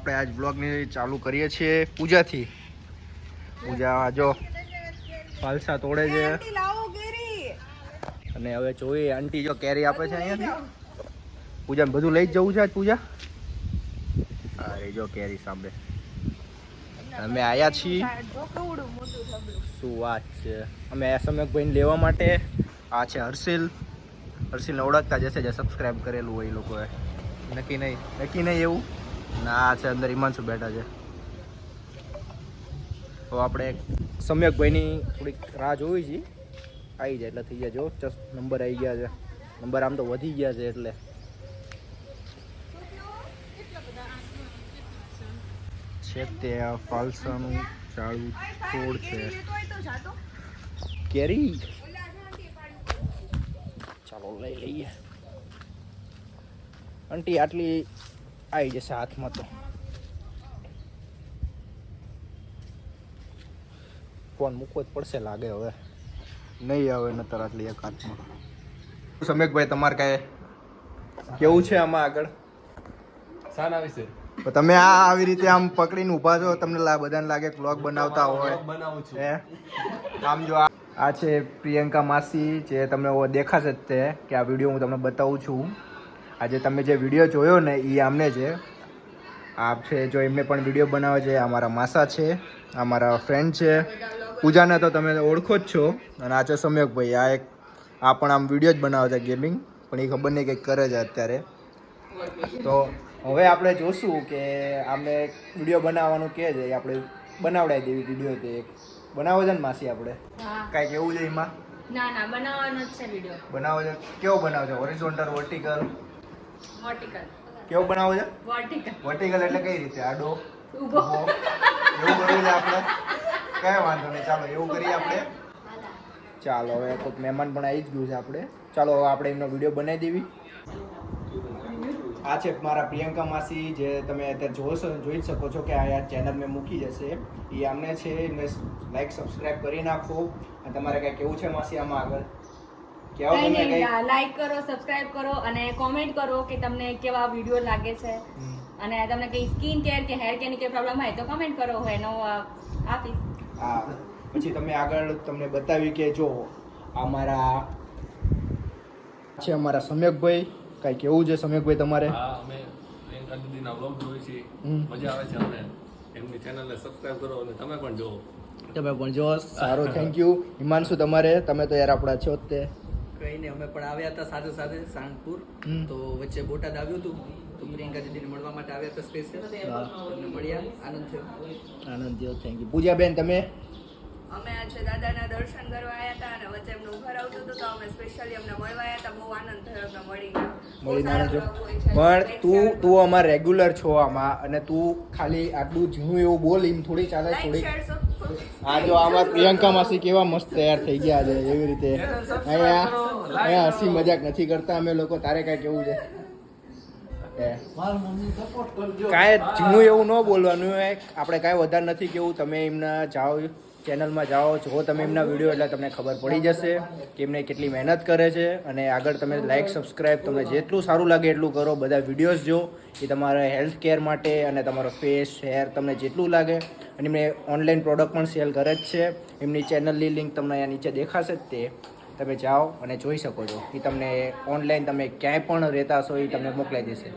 આપણે આજ બ્લોગની ચાલુ કરીએ છીએ પૂજાથી. પૂજા જો ફાલસા તોડે છે અને હવે જોઈએ આંટી જો કેરી આપે છે અહીંયાથી. પૂજાને બધું લઈ જ જવું છે આજ પૂજા. અરે જો કેરી સાંભળે અમે આવ્યા છીએ. શું વાત છે. અમે સમયભાઈને લેવા માટે. આ છે હર્ષિલને ઓળખતા જશે જે સબસ્ક્રાઈબ કરેલું હોય એ લોકોએ. નક્કી નહીં એવું ના છે. અંદર હિમાંશુ બેઠા છે. તો આપણે સમ્યકભાઈની થોડીક રાહ જોવી છીએ. આવી જાય એટલે થઈ ગયા. જો નંબર આવી ગયા છે. નંબર આમ તો વધી ગયા છે એટલે છે તે ફાલસાનું ચાળું છોડ છે. કેરી ચાલો લઈ લઈએ. આંટી આટલી આવી જશે હાથમાં તો. ફોન મૂકવો જ પડશે લાગે હવે. નહીં આવે નતર આટલી એક હાથમાં. સમ્યકભાઈ તમારે કાંઈ કેવું છે આમાં આગળ? શાના વિશે? તમે આવી રીતે આમ પકડીને ઊભા છો, તમને બધાને લાગે વ્લોગ બનાવતા હોય. બનાવું છું. આમ જો આ છે પ્રિયંકા માસી, જે તમને દેખાશે જ તે કે આ વિડીયો હું તમને બતાવું છું. આજે તમે જે વિડીયો જોયો ને એ આમને છે. આ છે જો એમને પણ વિડીયો બનાવે છે. અમારા માસા છે, અમારા ફ્રેન્ડ છે. પૂજાને તો તમે ઓળખો જ છો. અને આ છે સમ્યકભાઈ. આ પણ આમ વિડીયો જ બનાવે છે ગેમિંગ, પણ એ ખબર નહીં કંઈક કરે છે અત્યારે. તો હવે આપણે જોશું કે આમને વિડીયો બનાવવાનું કહે છે, આપણે બનાવડાવી દેવી વિડીયો. તે એક બનાવો છે ને માસી આપણે? કાંઈક એવું છે એમાં? ના બનાવવાનો જ છે વિડીયો. બનાવો છે. કેવો બનાવો છે? Horizontal, vertical? કેવો બનાવો છે? વર્ટિકલ એટલે કઈ રીતે? આડો ઊભો એવું કરવું છે આપણે? કઈ વાંધો નહીં, ચાલો એવું કરીએ આપણે. ચાલો હવે તો મહેમાન પણ આવી જ ગયું છે આપણે. ચાલો હવે આપણે એમનો વિડીયો બનાવી દેવી. આ છે મારા પ્રિયંકા માસી, જે તમે અત્યારે જોઈ શકો છો કે આ ચેનલ મેં મૂકી જશે. એ આમને છે, એમને લાઈક સબસ્ક્રાઇબ કરી નાખો. અને તમારે કઈ કેવું છે માસી આમાં આગળ? લાઈક કરો, સબસ્ક્રાઇબ કરો અને કોમેન્ટ કરો કે તમને કેવા વિડીયો લાગે છે. અને તમને કઈ સ્કિન કેર કે હેર કેરની કઈ પ્રોબ્લેમ હોય તો કમેન્ટ કરો, હોય એનો આપીશ. હા, પછી તમે આગળ તમને બતાવી કે જો અમારા છે અમારા સમ્યકભાઈ. કઈ કેવું છે સમ્યકભાઈ તમારે? હા, અમે પ્રિયંકા દીદીના વ્લોગ જોઈએ છીએ. મજા આવે છે અમને. એમની ચેનલને સબસ્ક્રાઇબ કરો અને તમે પણ જુઓ. તમે પણ જો. સારું, થેન્ક યુ. હિમાંશુ તમારે? તમે તો યાર આપણા છો જ તે. કઈ નહીં, અમે પણ આવ્યા હતા સાથે સાણપુર. તો વચ્ચે બોટાદ આવ્યું હતું, તો પ્રિયંકા દીદીને મળવા માટે આવ્યા હતા સ્પેશિયલ. મળ્યા, આનંદ થયો. Thank you. પૂજાબેન તમે? અમે આજે દાદાના દર્શન કરવા આવ્યા હતા અને વચ્ચે એમનું ઘર આવતું હતું, તો અમે સ્પેશિયલી એમને મળવા આવ્યા હતા. બહુ આનંદ થયો એમને મળીને. પણ તું અમાર રેગ્યુલર છો આમાં, અને તું ખાલી આટલું ઝીણું એવું બોલ એમ થોડી ચાલે. થોડી આ જો અમાર પ્રિયંકા માસી કેવા મસ્ત તૈયાર થઈ ગયા છે એવી રીતે. અહીંયા હસી મજાક નથી કરતા અમે લોકો. તારે કાંઈ કેવું છે? કાંઈ ઝીણું એવું ન બોલવાનું. આપણે કાંઈ વધારે નથી કેવું. તમે એમના જાઓ, ચેનલમાં જાઓ, જો તમે એમના વિડીયો એટલે તમને ખબર પડી જશે કે એમને કેટલી મહેનત કરે છે. અને આગળ તમે લાઈક સબસ્ક્રાઈબ તમને જેટલું સારું લાગે એટલું કરો. બધા વિડીયોઝ જો, એ તમારા હેલ્થ કેર માટે અને તમારો ફેસ, હેર તમને જેટલું લાગે. અને એમને ઓનલાઈન પ્રોડક્ટ પણ સેલ કરે જ છે. એમની ચેનલની લિંક તમને અહીંયા નીચે દેખાશે જ. તે તમે જાઓ અને જોઈ શકો છો. એ તમને ઓનલાઈન તમે ક્યાંય પણ રહેતા હશો એ તમને મોકલાઈ દેશે.